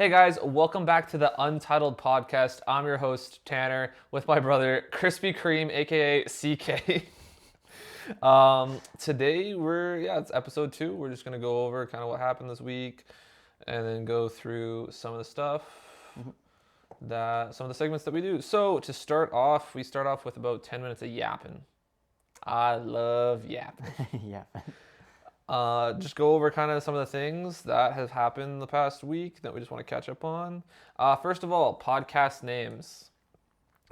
Hey guys, welcome back to the Untitled Podcast. I'm your host, Tanner, with my brother, Krispy Kreme, aka CK. Today it's episode 2. We're just gonna go over kind of what happened this week and then go through some of the stuff some of the segments that we do. So to start off, we start off with about 10 minutes of yapping. I love yapping. Yeah. Just go over kind of some of the things that have happened the past week that we just want to catch up on. First of all, podcast names.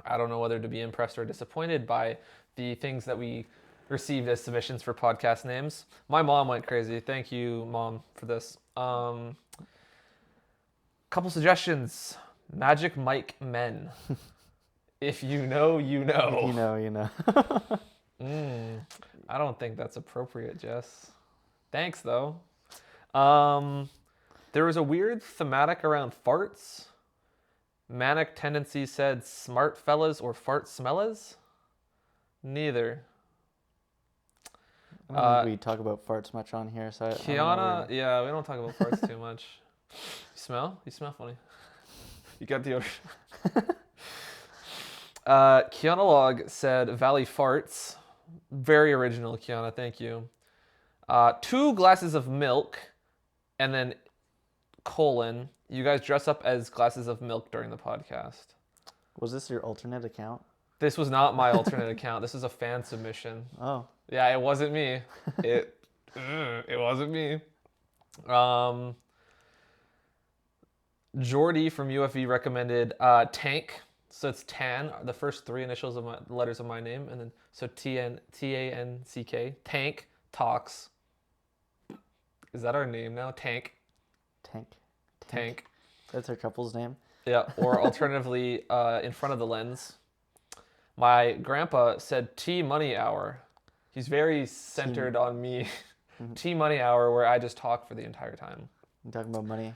I don't know whether to be impressed or disappointed by the things that we received as submissions for podcast names. My mom went crazy. Thank you, Mom, for this. Couple suggestions. Magic Mike Men. If you know, you know. If you know, you know. I don't think that's appropriate, Jess. Thanks, though. There was a weird thematic around farts. Manic Tendency said smart fellas or fart smellas? Neither. I don't think we talk about farts much on here, so Kiana, we don't talk about farts too much. You smell? You smell funny. You got the ocean. Kiana Log said Valley Farts. Very original, Kiana. Thank you. 2 glasses of milk, and then : you guys dress up as glasses of milk during the podcast. Was this your alternate account? This was not my alternate account. This is a fan submission. Oh. Yeah, it wasn't me. It wasn't me. Jordy from UFV recommended Tank. So it's Tan, the first 3 initials of letters of my name, and then so Tanck. Tank talks. Is that our name now? Tank. Tank. That's our couple's name? Yeah, or alternatively, in front of the lens. My grandpa said T Money Hour. He's very centered on me. T Money Hour, where I just talk for the entire time. You talking about money?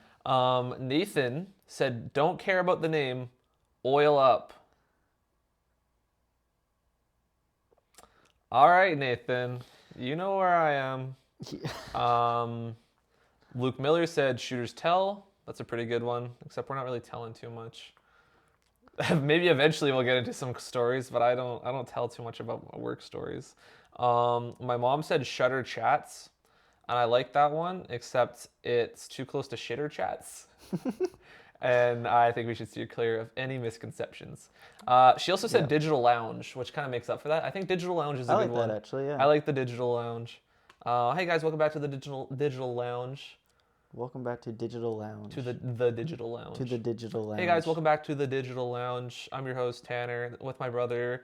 Nathan said, don't care about the name, oil up. All right, Nathan, you know where I am. Luke Miller said shooters tell. That's a pretty good one, except we're not really telling too much. Maybe eventually we'll get into some stories, but I don't tell too much about my work stories. My mom said shutter chats, and I like that one, except it's too close to shitter chats. And I think we should steer clear of any misconceptions. She also said digital lounge, which kind of makes up for that. I think digital lounge is a good one. I like that, actually, yeah. I like the digital lounge. Hey guys, welcome back to the digital lounge. Welcome back to Digital Lounge. To the digital lounge. To the Digital Lounge. Hey guys, welcome back to the digital lounge. I'm your host Tanner with my brother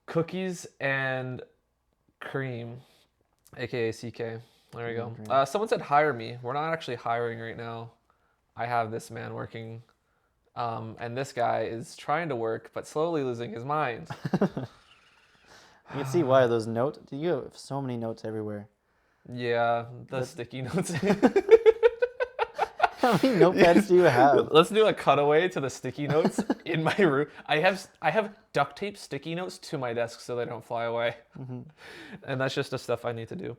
Cookies and Cream, aka CK. There we go. Someone said hire me. We're not actually hiring right now. I have this man working, and this guy is trying to work but slowly losing his mind. You can see why those notes. You have so many notes everywhere. Yeah, the sticky notes. How many notepads do you have? Let's do a cutaway to the sticky notes in my room. I have duct tape sticky notes to my desk so they don't fly away. And that's just the stuff I need to do.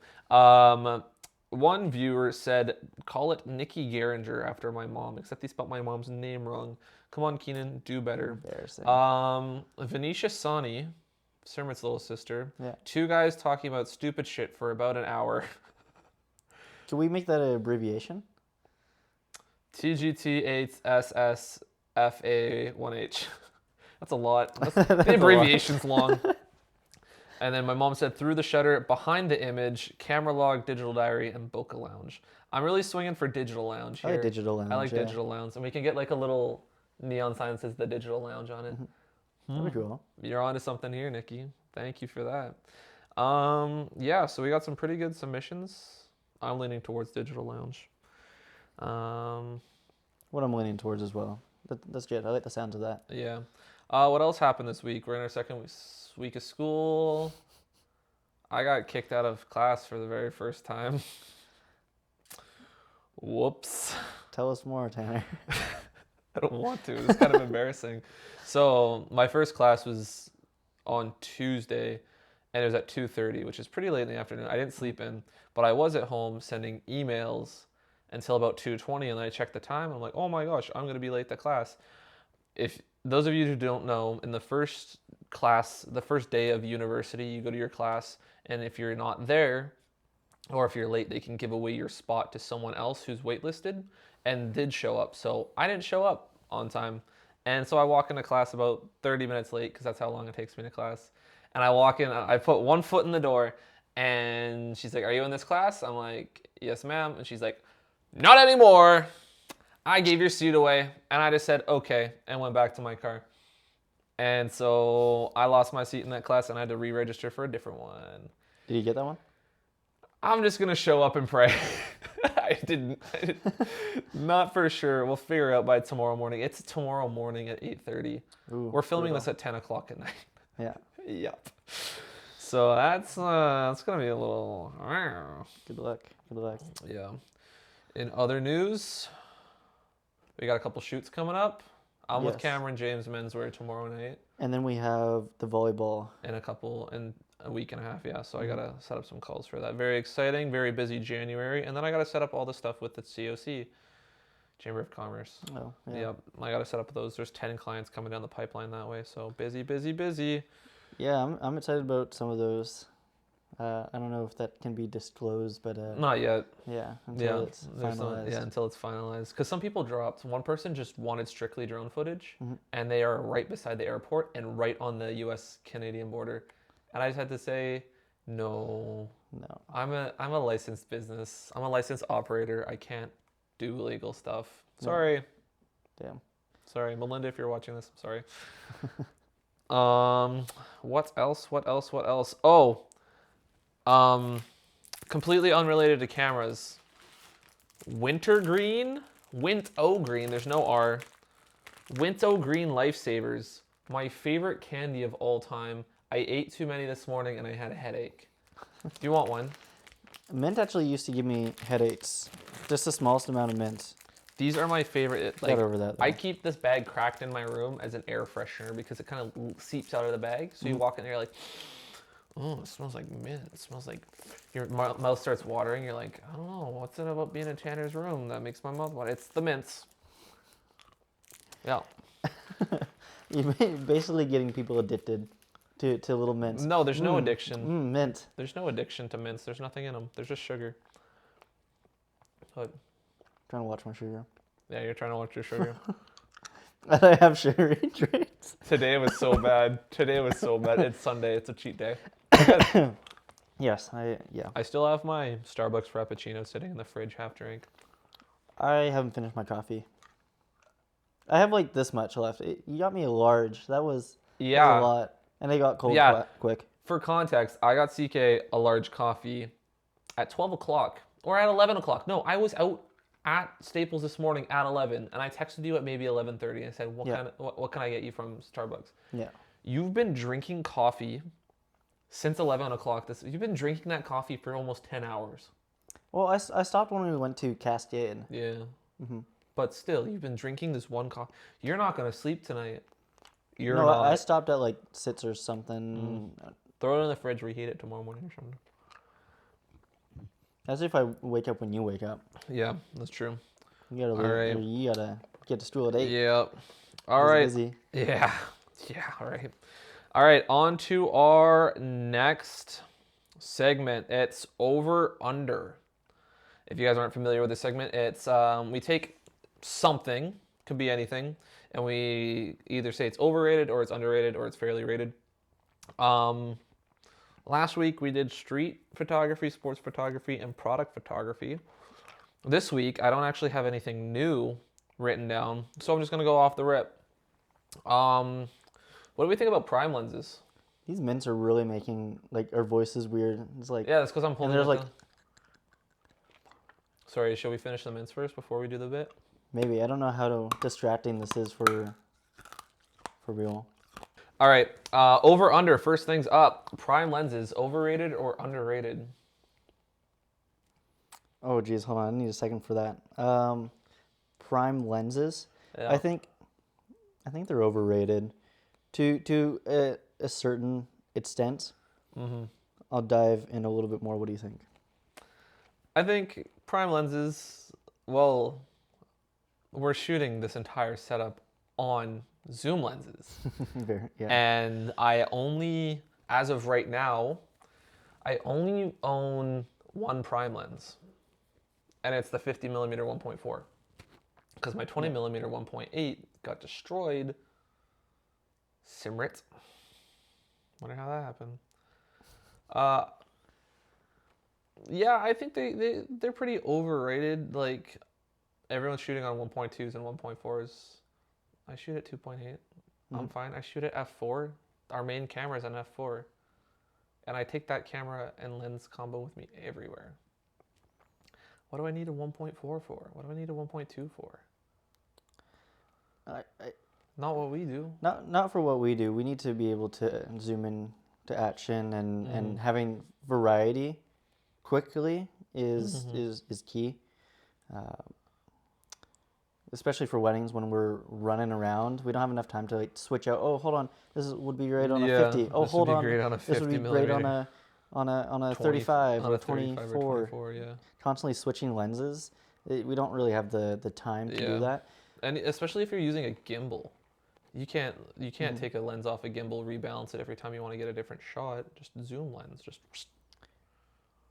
One viewer said, call it Nikki Geringer after my mom, except he spelled my mom's name wrong. Come on, Keenan, do better. Embarrassing. Venetia Sani, Sermit's little sister. Yeah. 2 guys talking about stupid shit for about an hour. Can we make that an abbreviation? TGT8SSFA1H. That's a lot. The abbreviation's long. And then my mom said through the shutter, behind the image, camera log, digital diary, and Boca Lounge. I'm really swinging for digital lounge here. I like digital lounge. I like digital lounge. And we can get like a little neon sign that says the digital lounge on it. That'd be cool. You're onto something here, Nikki. Thank you for that. So we got some pretty good submissions. I'm leaning towards digital lounge. What I'm leaning towards as well. That's good. I like the sounds of that. Yeah. What else happened this week? We're in our second week of school. I got kicked out of class for the very first time. Whoops. Tell us more, Tanner. I don't want to. It's kind of embarrassing. So my first class was on Tuesday, and it was at 2:30, which is pretty late in the afternoon. I didn't sleep in, but I was at home sending emails until about 2:20, and then I check the time. I'm like, oh my gosh, I'm gonna be late to class. If those of you who don't know, in the first class, the first day of university, you go to your class, and if you're not there, or if you're late, they can give away your spot to someone else who's waitlisted and did show up. So I didn't show up on time. And so I walk into class about 30 minutes late because that's how long it takes me to class. And I walk in, I put one foot in the door, and she's like, "Are you in this class?" I'm like, "Yes, ma'am." And she's like, "Not anymore. I gave your seat away." And I just said, "Okay," and went back to my car. And so I lost my seat in that class and I had to re-register for a different one. Did you get that one? I'm just gonna show up and pray. I didn't. Not for sure. We'll figure it out by tomorrow morning. It's tomorrow morning at 8:30. Ooh, We're filming brutal. this at 10 o'clock at night. Yeah. Yep. So that's gonna be a little. Good luck. Good luck. Yeah. In other news, we got a couple shoots coming up. I'm with Yes. Cameron James Menswear tomorrow night. And then we have the volleyball. In a week and a half, yeah. So I gotta set up some calls for that. Very exciting, very busy January, and then I gotta set up all the stuff with the COC, Chamber of Commerce. Oh, yeah. Yep, I gotta set up those. There's 10 clients coming down the pipeline that way, so busy, busy, busy. Yeah, I'm excited about some of those. I don't know if that can be disclosed, but Not yet. yeah, until it's there's finalized. until it's finalized. Because some people dropped. One person just wanted strictly drone footage, Mhm. and they are right beside the airport and right on the U.S.-Canadian border. And I just had to say, no. No. I'm a licensed business. I'm a licensed operator. I can't do illegal stuff. No. Sorry. Damn. Sorry, Melinda, if you're watching this, I'm sorry. What else? Oh, completely unrelated to cameras. Wintergreen, there's no R. Wintergreen Lifesavers, my favorite candy of all time. I ate too many this morning and I had a headache. Do you want one? Mint actually used to give me headaches. Just the smallest amount of mint. These are my favorite. Like, Got over that, though. I keep this bag cracked in my room as an air freshener because it kind of seeps out of the bag. So you walk in there, you're like, oh, it smells like mint. It smells like your mouth starts watering. You're like, I don't know, what's it about being in Tanner's room that makes my mouth water? It's the mints. Yeah. You're basically getting people addicted to little mints. No, there's no addiction. Mint. There's no addiction to mints. There's nothing in them. There's just sugar. But Trying to watch my sugar. yeah, you're trying to watch your sugar. I have sugary drinks. Today was so bad. It's Sunday. It's a cheat day. Yes, I still have my Starbucks Frappuccino sitting in the fridge, half drink. I haven't finished my coffee. I have like this much left. You got me a large. That was a lot. And they got cold quick. For context, I got CK a large coffee at 12 o'clock or at 11 o'clock. No, I was out at Staples this morning at 11, and I texted you at maybe 11:30 and said, what can I get you from Starbucks? Yeah. You've been drinking coffee since 11 o'clock. You've been drinking that coffee for almost 10 hours. Well, I stopped when we went to Cascade. Yeah. Mm-hmm. But still, you've been drinking this one coffee. You're not going to sleep tonight. You're No, not. I stopped at like 6 or something. Throw it in the fridge, reheat it tomorrow morning or something. As if I wake up when you wake up. Yeah, that's true. You gotta All right. You gotta get to school at 8. Yeah. All right. Busy. Yeah. Yeah. All right. On to our next segment. It's over under. If you guys aren't familiar with this segment, it's we take something, could be anything, and we either say it's overrated or it's underrated or it's fairly rated. Last week we did street photography, sports photography, and product photography. This week I don't actually have anything new written down, so I'm just gonna go off the rip. What do we think about prime lenses? These mints are really making like our voices weird. It's like Yeah, that's because I'm pulling. there's like Sorry, shall we finish the mints first before we do the bit? maybe I don't know how distracting this is for real. All right, over under. First things up. Prime lenses, overrated or underrated? Oh geez, hold on. I need a second for that. Prime lenses. Yeah. I think they're overrated to a certain extent. Mm-hmm. I'll dive in a little bit more. What do you think? I think prime lenses, Well, we're shooting this entire setup on zoom lenses. Yeah. And as of right now, I only own one prime lens. And it's the 50 millimeter 1.4. Because my 20 millimeter 1.8 got destroyed. Simrit. Wonder how that happened. Yeah, I think they're pretty overrated. Like, everyone's shooting on 1.2s and 1.4s. I shoot at 2.8. I'm fine. I shoot at f4. Our main camera is an f4. And I take that camera and lens combo with me everywhere. What do I need a 1.4 for? What do I need a 1.2 for? Not what we do. Not for what we do. We need to be able to zoom in to action and having variety quickly is key. Especially for weddings when we're running around, we don't have enough time to like switch out. Oh, hold on, would be great on a 50. Oh, hold on, this would be great on a 35 or 24. Yeah. Constantly switching lenses, we don't really have the time to do that. And especially if you're using a gimbal, you can't take a lens off a gimbal, rebalance it every time you want to get a different shot. Just zoom lens, just.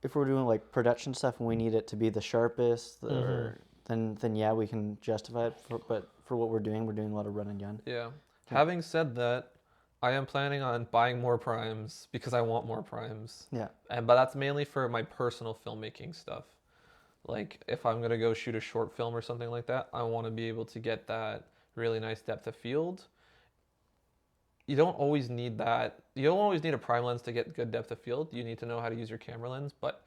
If we're doing like production stuff and we need it to be the sharpest, then yeah, we can justify it. But for what we're doing a lot of run and gun. Yeah. Having said that, I am planning on buying more primes because I want more primes. Yeah. But that's mainly for my personal filmmaking stuff. Like if I'm gonna go shoot a short film or something like that, I want to be able to get that really nice depth of field. You don't always need that. You don't always need a prime lens to get good depth of field. You need to know how to use your camera lens. But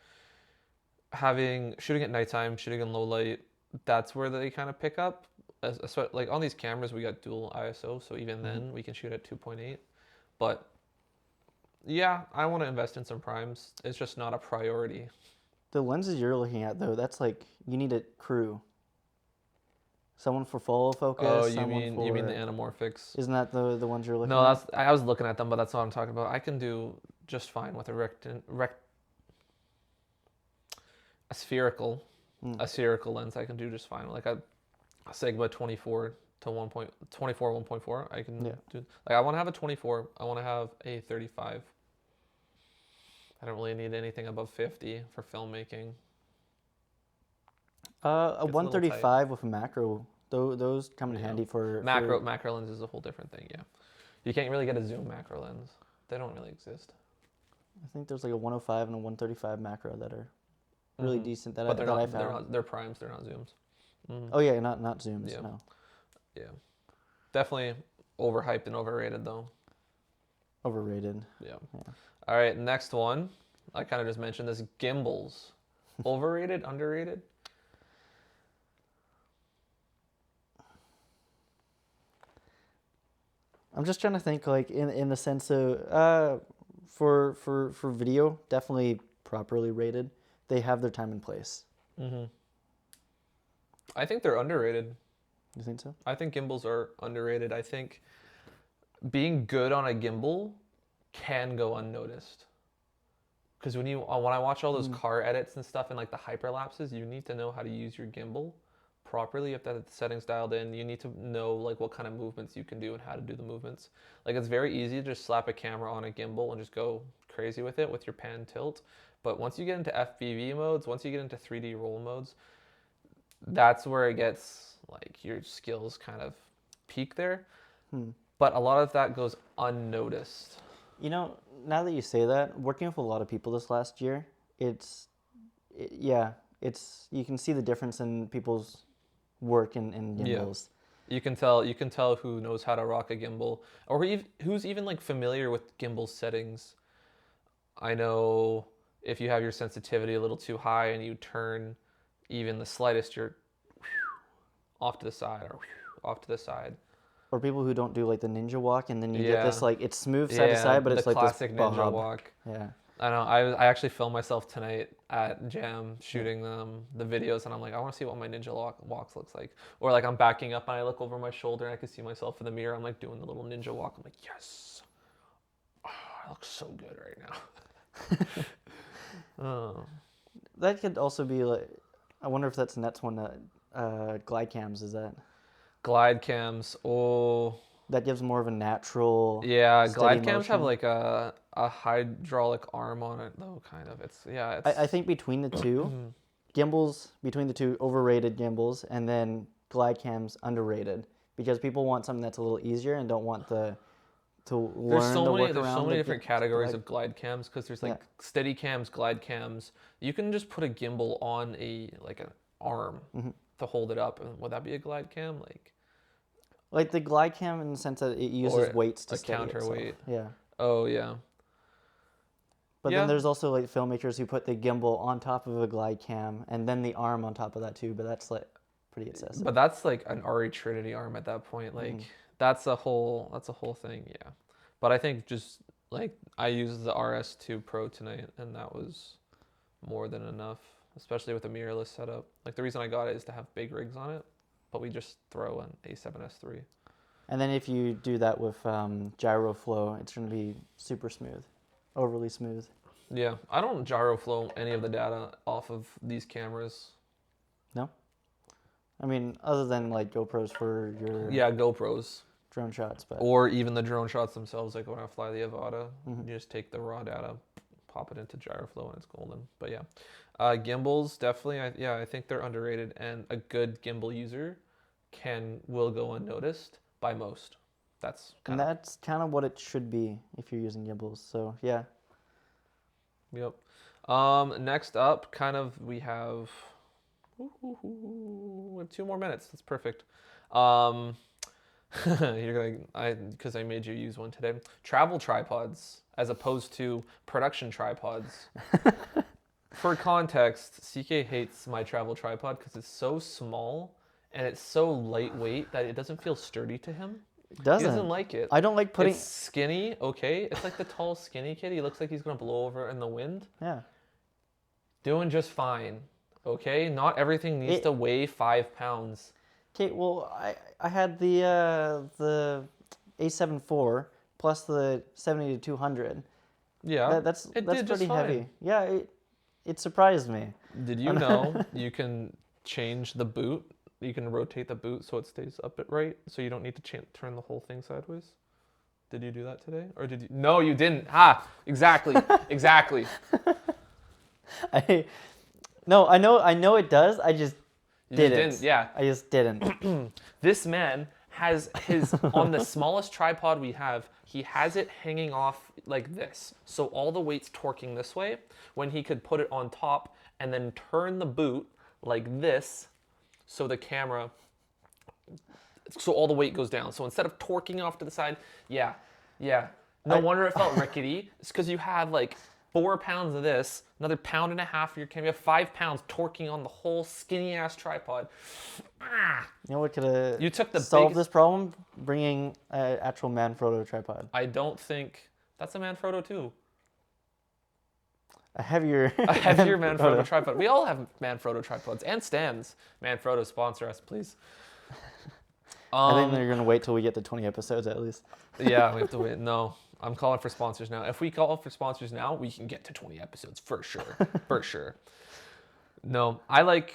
shooting at nighttime, shooting in low light, that's where they kind of pick up. Like on these cameras, we got dual ISO, so even then we can shoot at 2.8. But yeah, I want to invest in some primes. It's just not a priority. The lenses you're looking at though, that's like you need a crew. Someone for follow focus. Oh, you mean the anamorphics? Isn't that the ones you're looking at? No, I was looking at them, but that's not what I'm talking about. I can do just fine with a spherical lens. I can do just fine. Like a Sigma 24 to 1.4. I can do. Like I want to have a 24. I want to have a 35. I don't really need anything above 50 for filmmaking. A 135 with a macro. Those come in handy for macro lens is a whole different thing. Yeah, you can't really get a zoom macro lens. They don't really exist. I think there's like a 105 and a 135 macro that are really decent. But they're primes. They're not zooms. Oh yeah, not zooms. Yeah. No. Yeah, definitely overhyped and overrated though. Overrated. Yeah. All right, next one. I kind of just mentioned this, gimbals. Overrated, underrated? I'm just trying to think, like in the sense of for video, definitely properly rated. They have their time and place. I think they're underrated. You think so? I think gimbals are underrated. I think being good on a gimbal can go unnoticed. Because when I watch all those car edits and stuff and like the hyperlapses, you need to know how to use your gimbal properly. You have to have the settings dialed in. You need to know like what kind of movements you can do and how to do the movements. Like it's very easy to just slap a camera on a gimbal and just go crazy with it with your pan tilt. But once you get into FPV modes, once you get into 3D roll modes, that's where it gets like your skills kind of peak there. But a lot of that goes unnoticed. You know, now that you say that, working with a lot of people this last year, you can see the difference in people's work in gimbals. Yeah. You can tell who knows how to rock a gimbal, or who's even like familiar with gimbal settings. I know if you have your sensitivity a little too high and you turn even the slightest, you're off to the side or off to the side. Or people who don't do like the ninja walk, and then you get this like it's smooth side to side, but it's like this classic ninja walk. Yeah. I know. I actually filmed myself tonight at Jam shooting the videos, and I'm like, I want to see what my ninja walks looks like. Or like I'm backing up and I look over my shoulder and I can see myself in the mirror. I'm like doing the little ninja walk. I'm like, yes, I look so good right now. That could also be like, I wonder if that's the next one. glide cams is that? Glide cams. Oh. That gives more of a natural. Yeah, glide cams motion. have like a hydraulic arm on it though, kind of. It's. I think between the two, gimbals between the two, overrated gimbals, and then glide cams underrated because people want something that's a little easier and don't want to learn There's to work There's around so many different categories of glide cams because there's like Yeah. steady cams, glide cams. You can just put a gimbal on an arm to hold it up, and would that be a glide cam? Like the glide cam in the sense that it uses Or weights to a steady counterweight. itself. Yeah. Oh yeah. But Yeah. then there's also like filmmakers who put the gimbal on top of a glide cam and then the arm on top of that too, but that's like pretty excessive. But that's like an RE Trinity arm at that point. That's a whole thing, yeah. But I think just like I used the RS2 Pro tonight and that was more than enough, especially with a mirrorless setup. Like the reason I got it is to have big rigs on it, but we just throw an A7S3. And then if you do that with gyro flow, it's going to be super smooth, overly smooth. Yeah, I don't gyro flow any of the data off of these cameras. No? I mean, other than like GoPros for your GoPros. Drone shots, but or even the drone shots themselves, like when I fly the Avata, you just take the raw data, pop it into gyroflow, and it's golden. But yeah, gimbals definitely. I think they're underrated, and a good gimbal user will go unnoticed by most. That's kind of what it should be if you're using gimbals. So yeah. Yep. Next up, we have 2 more minutes. That's perfect. Because I made you use one today. Travel tripods as opposed to production tripods. For context, CK hates my travel tripod because it's so small and it's so lightweight that it doesn't feel sturdy to him. It doesn't. He doesn't like it. I don't like putting. It's skinny, okay? It's like the tall, skinny kid. He looks like he's gonna blow over in the wind. Yeah. Doing just fine, okay? Not everything needs to weigh 5 pounds. Okay, well, I had the A7 IV plus the 70 to 200. Yeah, that's pretty heavy. Yeah, it surprised me. Did you know you can change the boot? You can rotate the boot so it stays upright, so you don't need to turn the whole thing sideways. Did you do that today, or did you? No, you didn't. Exactly, exactly. I know it does. I just didn't. Yeah. I just didn't. This man has his, on the smallest tripod we have, he has it hanging off like this. So all the weight's torquing this way when he could put it on top and then turn the boot like this so the camera, so all the weight goes down. So instead of torquing off to the side, yeah. No wonder it felt rickety. It's because you had like 4 pounds of this, another 1.5 pounds for your camera. You have 5 pounds torquing on the whole skinny ass tripod. You know what could have solved this problem? Bringing an actual Manfrotto tripod. I don't think that's a Manfrotto too. A heavier Manfrotto tripod. We all have Manfrotto tripods and stands. Manfrotto, sponsor us, please. I think they're gonna wait till we get to 20 episodes at least. Yeah, we have to wait. No, I'm calling for sponsors now. If we call for sponsors now, we can get to 20 episodes for sure. For sure. No, I like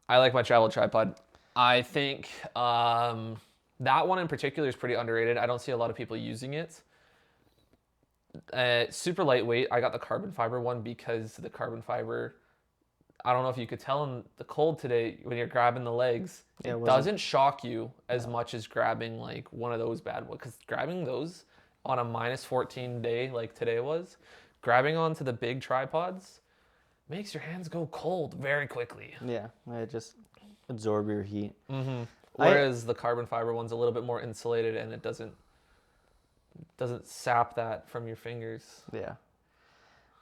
my travel tripod. I think that one in particular is pretty underrated. I don't see a lot of people using it. Super lightweight. I got the carbon fiber one because the carbon fiber, I don't know if you could tell in the cold today when you're grabbing the legs, it doesn't shock you as much as grabbing like one of those bad ones. Because grabbing those on a -14 day like today was, grabbing onto the big tripods makes your hands go cold very quickly. Yeah, it just absorb your heat. Mm-hmm. Whereas the carbon fiber one's a little bit more insulated and it doesn't sap that from your fingers. Yeah.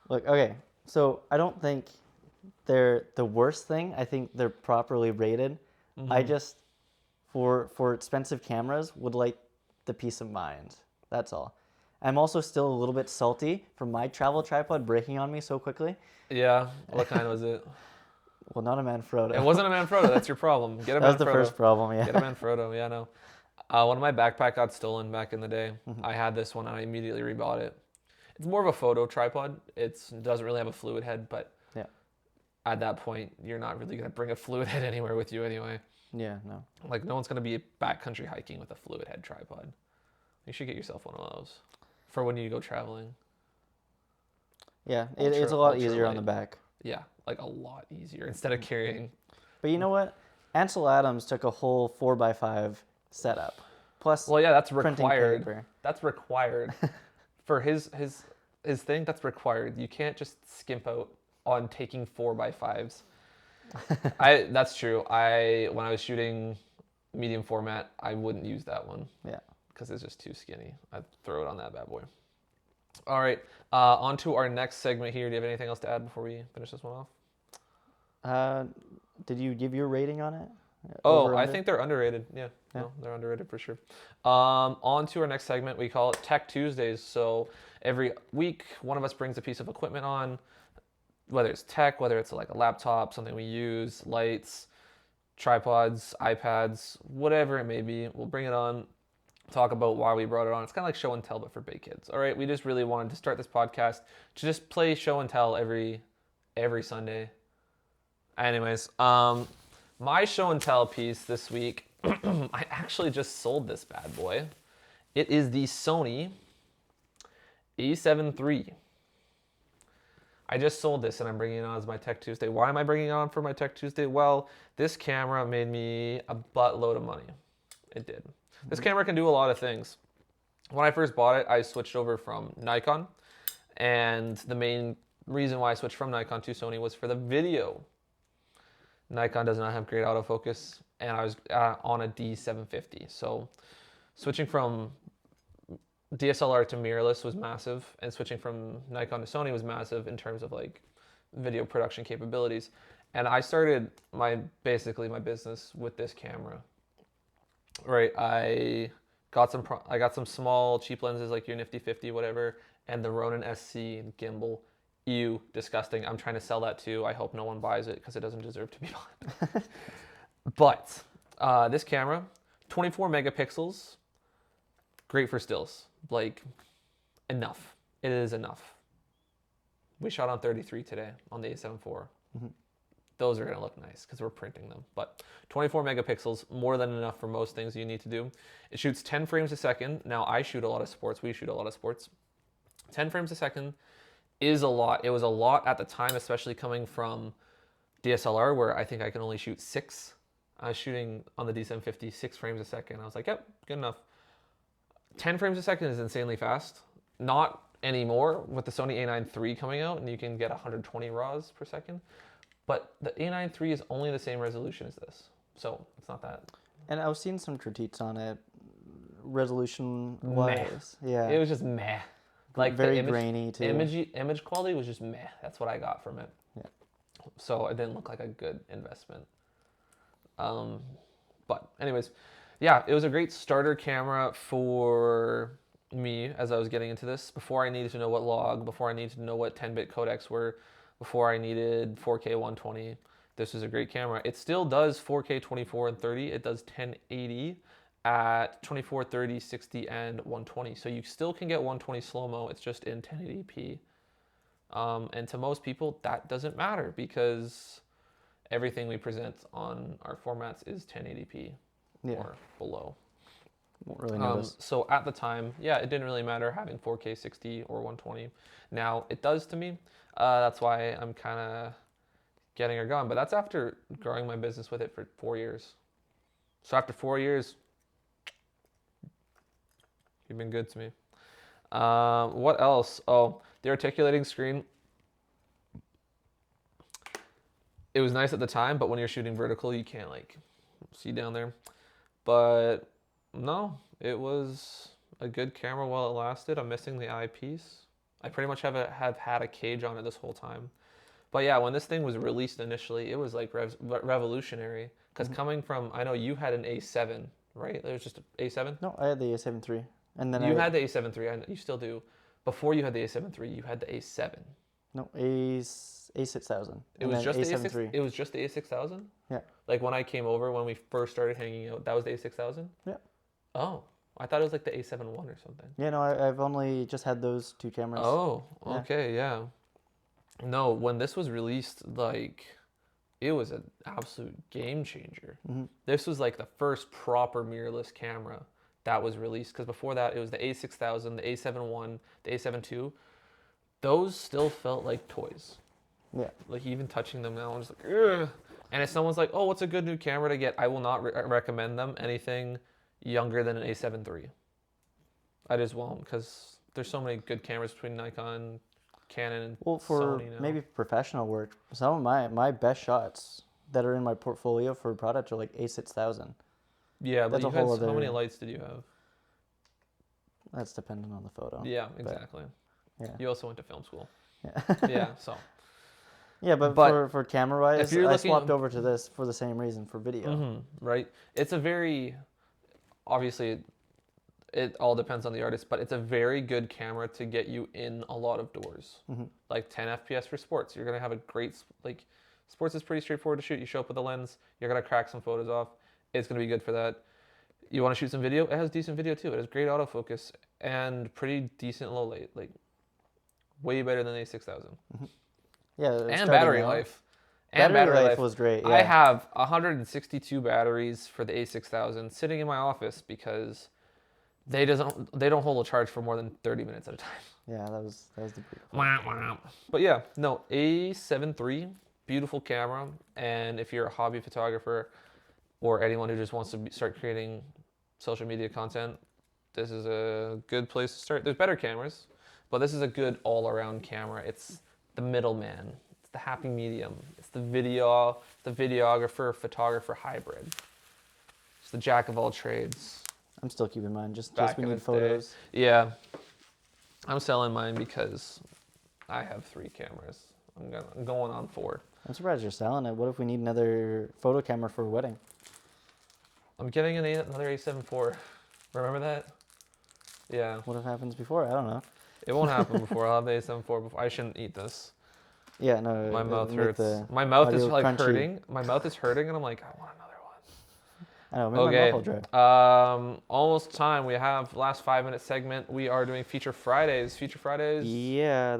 Look, okay, so I don't think they're the worst thing. I think they're properly rated. Mm-hmm. I just, for expensive cameras, would like the peace of mind. That's all. I'm also still a little bit salty from my travel tripod breaking on me so quickly. Yeah. What kind was it? Well, not a Manfrotto. It wasn't a Manfrotto. That's your problem. Get a Manfrotto. That was the first problem, yeah. Get a Manfrotto. Yeah, no. One of my backpack got stolen back in the day. Mm-hmm. I had this one and I immediately rebought it. It's more of a photo tripod. It doesn't really have a fluid head, but yeah, at that point, you're not really going to bring a fluid head anywhere with you anyway. Yeah, no. Like, no one's going to be backcountry hiking with a fluid head tripod. You should get yourself one of those for when you go traveling. Yeah, it's a lot easier on the back. Yeah, like a lot easier instead of carrying. But you know what? Ansel Adams took a whole 4x5 setup. Plus, well, yeah, that's required. That's required for his thing. That's required. You can't just skimp out on taking 4x5s. That's true. When I was shooting medium format, I wouldn't use that one. Yeah. Because it's just too skinny. I'd throw it on that bad boy. All right, on to our next segment here. Do you have anything else to add before we finish this one off? Did you give your rating on it? Oh, I think they're underrated. Yeah, no, they're underrated for sure. On to our next segment. We call it Tech Tuesdays. So every week, one of us brings a piece of equipment on, whether it's tech, whether it's like a laptop, something we use, lights, tripods, iPads, whatever it may be. We'll bring it on, talk about why we brought it on. It's kind of like show and tell, but for big kids. All right, we just really wanted to start this podcast to just play show and tell every Sunday. Anyways, my show and tell piece this week, I actually just sold this bad boy. It is the Sony a7 III. I just sold this and I'm bringing it on as my Tech Tuesday. Why am I bringing it on for my Tech Tuesday? Well, this camera made me a buttload of money. It did. This camera can do a lot of things. When I first bought it, I switched over from Nikon. And the main reason why I switched from Nikon to Sony was for the video. Nikon does not have great autofocus, and I was on a D750. So switching from DSLR to mirrorless was massive, and switching from Nikon to Sony was massive in terms of like video production capabilities. And I started basically my business with this camera. Right, I got some small cheap lenses like your Nifty 50, whatever, and the Ronin SC gimbal. Ew, disgusting. I'm trying to sell that too. I hope no one buys it because it doesn't deserve to be bought. But this camera, 24 megapixels, great for stills. Like, enough. It is enough. We shot on 33 today on the A7 IV. Mm-hmm. Those are going to look nice because we're printing them. But 24 megapixels, more than enough for most things you need to do. It shoots 10 frames a second. Now, I shoot a lot of sports. We shoot a lot of sports. 10 frames a second is a lot. It was a lot at the time, especially coming from DSLR, where I think I can only shoot 6. I was shooting on the D750 6 frames a second. I was like, yep, good enough. 10 frames a second is insanely fast. Not anymore with the Sony A9 III coming out, and you can get 120 RAWs per second. But the A9 III is only the same resolution as this, so it's not that. And I was seeing some critiques on it, resolution-wise. Meh. Yeah, it was just meh. Like very grainy too. Image quality was just meh. That's what I got from it. Yeah. So it didn't look like a good investment. But anyways, yeah, it was a great starter camera for me as I was getting into this. Before I needed to know what log, before I needed to know what 10-bit codecs were, before I needed 4K 120, this is a great camera. It still does 4K 24 and 30. It does 1080 at 24, 30, 60, and 120. So you still can get 120 slow-mo. It's just in 1080p. And to most people, that doesn't matter because everything we present on our formats is 1080p or below. Won't really notice. So at the time, yeah, it didn't really matter having 4K 60 or 120. Now it does to me. That's why I'm kind of getting her going. But that's after growing my business with it for 4 years. So after 4 years, you've been good to me. What else? Oh, the articulating screen. It was nice at the time, but when you're shooting vertical, you can't like see down there. But no, it was a good camera while it lasted. I'm missing the eyepiece. I pretty much have had a cage on it this whole time. But yeah, when this thing was released initially, it was like revolutionary. Because coming from, I know you had an A7, right? It was just an A7? No, I had the A7 III. And then you had the A7 III, and you still do. Before you had the A7 III, you had the A7. No, A6000. It was just the A6. It was just the A6000. Yeah. Like when I came over when we first started hanging out, that was the A6000. Yeah. Oh, I thought it was like the A7 I or something. Yeah, no, I've only just had those two cameras. Oh, okay, yeah. No, when this was released, like, it was an absolute game changer. Mm-hmm. This was like the first proper mirrorless camera that was released, because before that it was the A6000, the A7 the A7 II. Those still felt like toys. Yeah. Like even touching them now, I'm just like, ugh. And if someone's like, "Oh, what's a good new camera to get?" I will not recommend them anything younger than an A7 III. I just won't, because there's so many good cameras between Nikon, Canon, and Well, for Sony now. maybe professional work, some of my best shots that are in my portfolio for products are like A6000. Yeah, but how many lights did you have? That's dependent on the photo. Yeah, exactly. But, yeah. You also went to film school. Yeah. Yeah, so. Yeah, but for camera wise, I swapped over to this for the same reason, for video. Mm-hmm, right. It's a very, obviously, it all depends on the artist, but it's a very good camera to get you in a lot of doors. Mm-hmm. Like 10 FPS for sports. You're going to have a great, like, sports is pretty straightforward to shoot. You show up with a lens, you're going to crack some photos off. It's going to be good for that. You want to shoot some video? It has decent video too. It has great autofocus and pretty decent low light. Like, way better than the A6000. Mm-hmm. Yeah, and battery life. And battery life was great. Yeah. I have 162 batteries for the A6000 sitting in my office because they don't hold a charge for more than 30 minutes at a time. Yeah, that was the beautiful. But yeah, no, A7 III, beautiful camera, and if you're a hobby photographer or anyone who just wants to start creating social media content, this is a good place to start. There's better cameras, but this is a good all-around camera. It's the middleman. It's the happy medium. It's the videographer, photographer hybrid. It's the jack of all trades. I'm still keeping mine just we need photos. Day. Yeah. I'm selling mine because I have 3 cameras. I'm going on 4. I'm surprised you're selling it. What if we need another photo camera for a wedding? I'm getting another A7 IV. Remember that? Yeah. What if happens before? I don't know. It won't happen before. I'll have the A7 IV before. I shouldn't eat this. Yeah, no. My mouth hurts. My mouth is like crunchy. Hurting. My mouth is hurting, and I'm like, I want another one. I know. Maybe my mouth will dry. Almost time. We have last 5-minute segment. We are doing Feature Fridays. Feature Fridays. Yeah,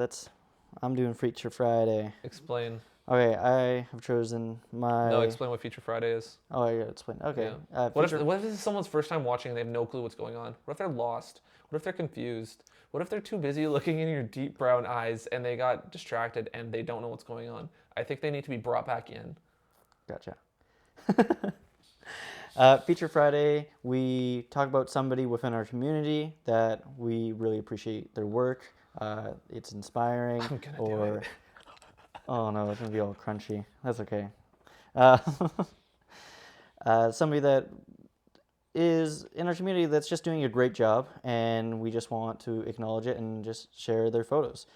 I'm doing Feature Friday. Explain. Okay, I have chosen my... No, explain what Feature Friday is. Oh, I gotta explain. Okay. Yeah. What if this is someone's first time watching and they have no clue what's going on? What if they're lost? What if they're confused? What if they're too busy looking in your deep brown eyes and they got distracted and they don't know what's going on? I think they need to be brought back in. Gotcha. Feature Friday, we talk about somebody within our community that we really appreciate their work. It's inspiring. I'm gonna do it. Oh no, it's gonna be all crunchy. That's okay. Somebody that is in our community that's just doing a great job, and we just want to acknowledge it and just share their photos.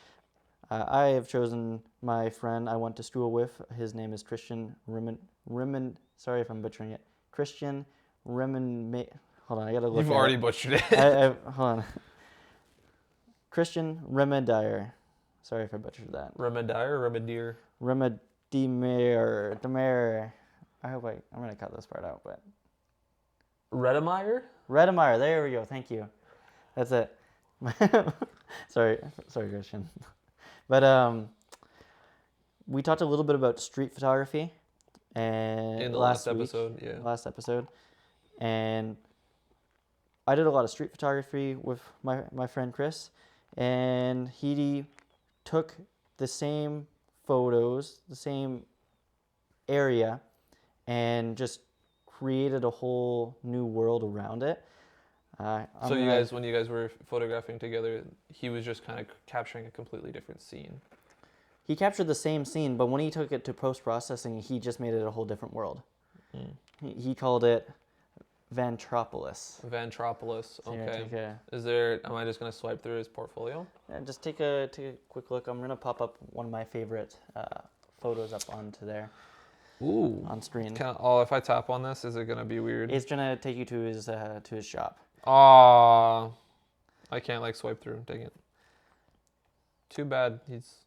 I have chosen my friend I went to school with. His name is Christian Rimmon. Sorry if I'm butchering it. Christian Rimmon. Hold on, I gotta look. You've already butchered it. Hold on. Christian Remedier. Sorry if I butchered that. Remedier. Demir. I hope I'm gonna cut this part out, but. Redemeyer? Redemeyer. There we go. Thank you. That's it. Sorry, Christian. But we talked a little bit about street photography, and in the last episode, yeah. Last episode, and I did a lot of street photography with my friend Chris, and he took the same photos, the same area, and just created a whole new world around it. So you guys, when you guys were photographing together, he was just kind of capturing a completely different scene. He captured the same scene, but when he took it to post-processing, he just made it a whole different world. Mm. He called it Vantropolis. Vantropolis, okay. Yeah, am I just going to swipe through his portfolio? Yeah, just take a quick look. I'm going to pop up one of my favorite photos up onto there. Ooh. On screen. If I tap on this, is it going to be weird? It's going to take you to his shop. I can't swipe through. Dang it. Too bad. He's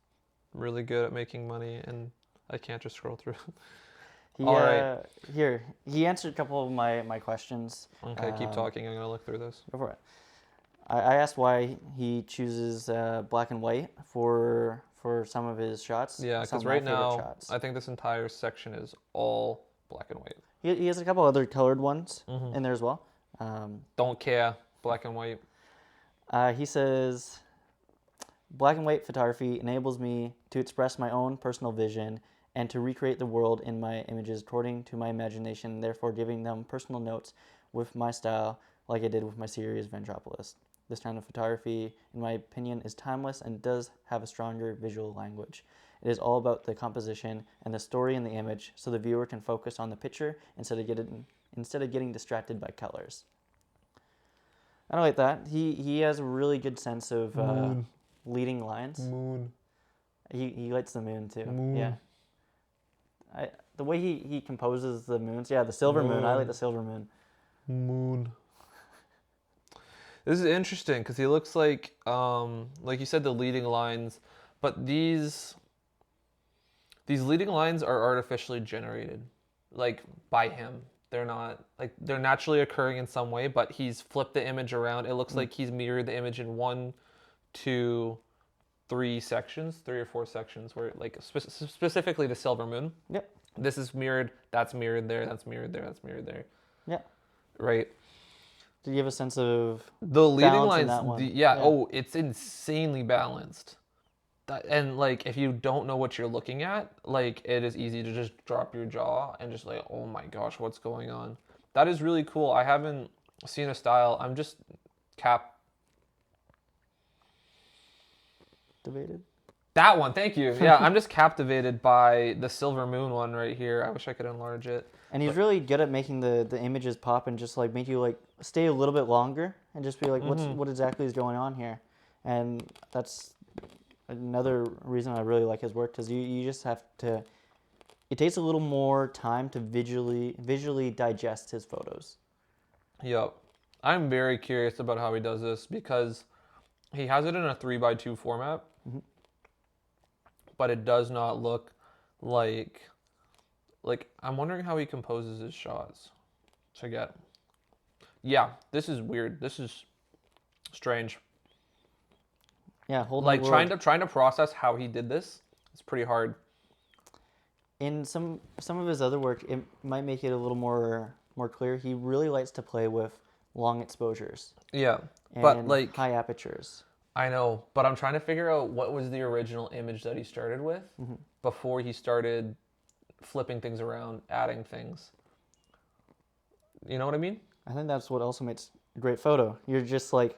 really good at making money, and I can't just scroll through. All right. Here, he answered a couple of my questions. Okay, keep talking. I'm going to look through this. Go for it. I asked why he chooses black and white for some of his shots. Yeah, because right now, I think this entire section is all black and white. He has a couple other colored ones in there as well. Don't care, black and white. He says, black and white photography enables me to express my own personal vision and to recreate the world in my images according to my imagination, therefore giving them personal notes with my style like I did with my series Ventropolis. This kind of photography, in my opinion, is timeless and does have a stronger visual language. It is all about the composition and the story in the image so the viewer can focus on the picture instead of getting distracted by colors. I don't like that. He has a really good sense of leading lines. Moon. He likes the moon too. Moon. Yeah. The way he composes the moons. Yeah, the silver moon. I like the silver moon. Moon. This is interesting because he looks like you said, the leading lines, but these leading lines are artificially generated, like by him. They're not like they're naturally occurring in some way, but he's flipped the image around. It looks like he's mirrored the image in 1, 2, 3 sections, 3 or 4 sections, where like specifically the silver moon. Yep. This is mirrored. That's mirrored there. That's mirrored there. That's mirrored there. Yeah. Right. Do you have a sense of the leading lines? That one? Yeah. Oh, it's insanely balanced. And like, if you don't know what you're looking at, like, it is easy to just drop your jaw and just like, oh my gosh, what's going on? That is really cool. I haven't seen a style. I'm just captivated. That one, thank you. Yeah, I'm just captivated by the silver moon one right here. I wish I could enlarge it. And he's really good at making the images pop and just like make you like stay a little bit longer and just be like, what exactly is going on here? And that's another reason I really like his work, because you just have to. It takes a little more time to visually digest his photos. Yep, I'm very curious about how he does this because he has it in a 3x2 format, but it does not look like I'm wondering how he composes his shots. Yeah, this is weird. This is strange. Yeah, like trying to process how he did this. It's pretty hard. In some of his other work, it might make it a little more clear. He really likes to play with long exposures. Yeah, but like high apertures. I know, but I'm trying to figure out what was the original image that he started with before he started flipping things around, adding things. You know what I mean? I think that's what also makes a great photo. You're just like,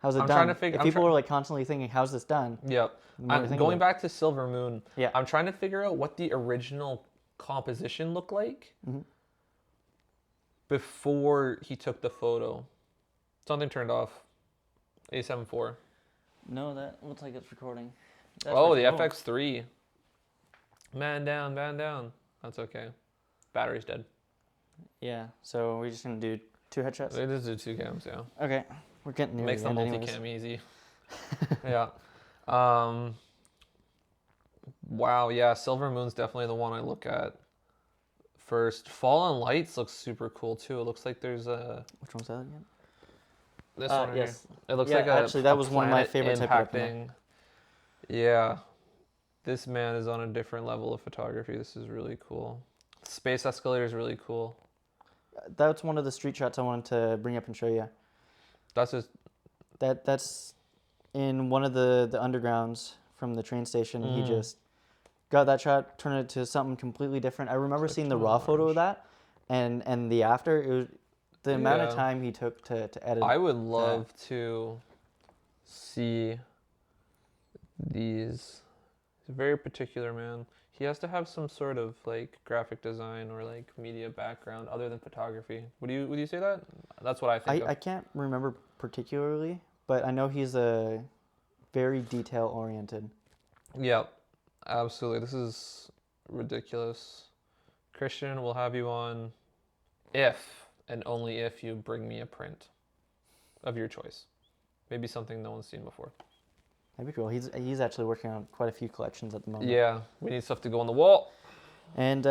how's it done? If people are like constantly thinking, how's this done? Yep. I'm going back to Silver Moon. Yeah. I'm trying to figure out what the original composition looked like before he took the photo. Something turned off. A7 IV. No, that looks like it's recording. The FX3. Man down, man down. That's okay. Battery's dead. Yeah, so we're just going to do 2 headshots? We just do 2 cams, yeah. Okay. We're getting near Makes the multicam easy. Yeah. Wow, yeah, Silver Moon's definitely the one I look at first. Fallen Lights looks super cool too. It looks like there's a... Which one's that again? This one here. Yes. It looks like actually, that was one of my favorite impacting. Yeah. This man is on a different level of photography. This is really cool. Space Escalator is really cool. That's one of the street shots I wanted to bring up and show you. That's just... That's in one of the undergrounds from the train station. He just got that shot, turned it to something completely different. I remember seeing the raw photo of that, and the after. It was the amount of time he took to edit. I would love to see these. He's a very particular man. He has to have some sort of like graphic design or like media background other than photography. Would you say that? That's what I think. I can't remember particularly, but I know he's a very detail oriented. Yeah, absolutely. This is ridiculous. Christian, we'll have you on if and only if you bring me a print of your choice. Maybe something no one's seen before. That'd be cool. He's actually working on quite a few collections at the moment. Yeah, we need stuff to go on the wall. And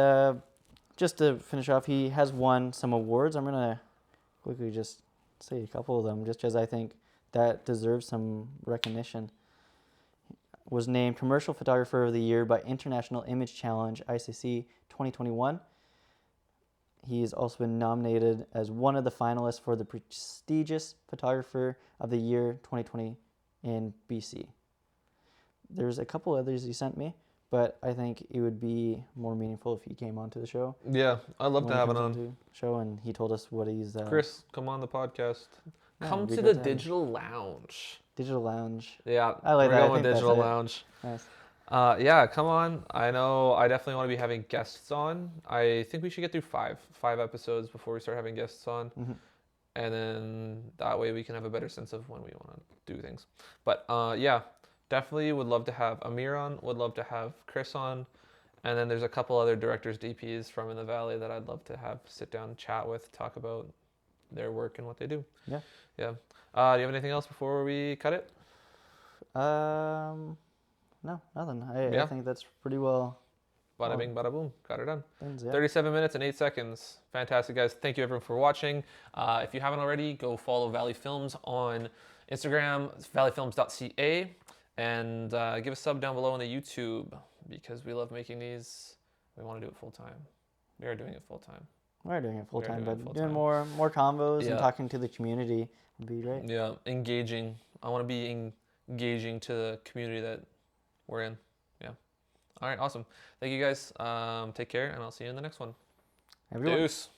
just to finish off, he has won some awards. I'm going to quickly just say a couple of them, just because I think that deserves some recognition. Was named Commercial Photographer of the Year by International Image Challenge ICC 2021. He's also been nominated as one of the finalists for the prestigious Photographer of the Year 2020 in BC. There's a couple others he sent me, but I think it would be more meaningful if he came onto the show. Yeah, I'd love to have it on. Show, and he told us what he's... Chris, come on the podcast. Come to the Digital Lounge. Digital Lounge. Yeah, I like that. We're going Digital Lounge. Nice. Yeah, come on. I know I definitely want to be having guests on. I think we should get through five episodes before we start having guests on. Mm-hmm. And then that way we can have a better sense of when we want to do things. But yeah, definitely would love to have Amir on, would love to have Chris on. And then there's a couple other directors, DPs from In the Valley that I'd love to have sit down, chat with, talk about their work and what they do. Yeah. Yeah. Do you have anything else before we cut it? No, nothing. I think that's pretty well. Bada bing, bada boom. Got it done. Things, yeah. 37 minutes and 8 seconds. Fantastic, guys. Thank you, everyone, for watching. If you haven't already, go follow Valley Films on Instagram, valleyfilms.ca, and give a sub down below on the YouTube because we love making these. We want to do it full time. We are doing it full time. We're doing it full time, but doing more combos and talking to the community would be great. Yeah, engaging. I want to be engaging to the community that we're in. Yeah. All right, awesome. Thank you guys. Take care, and I'll see you in the next one. Everyone. Deuce.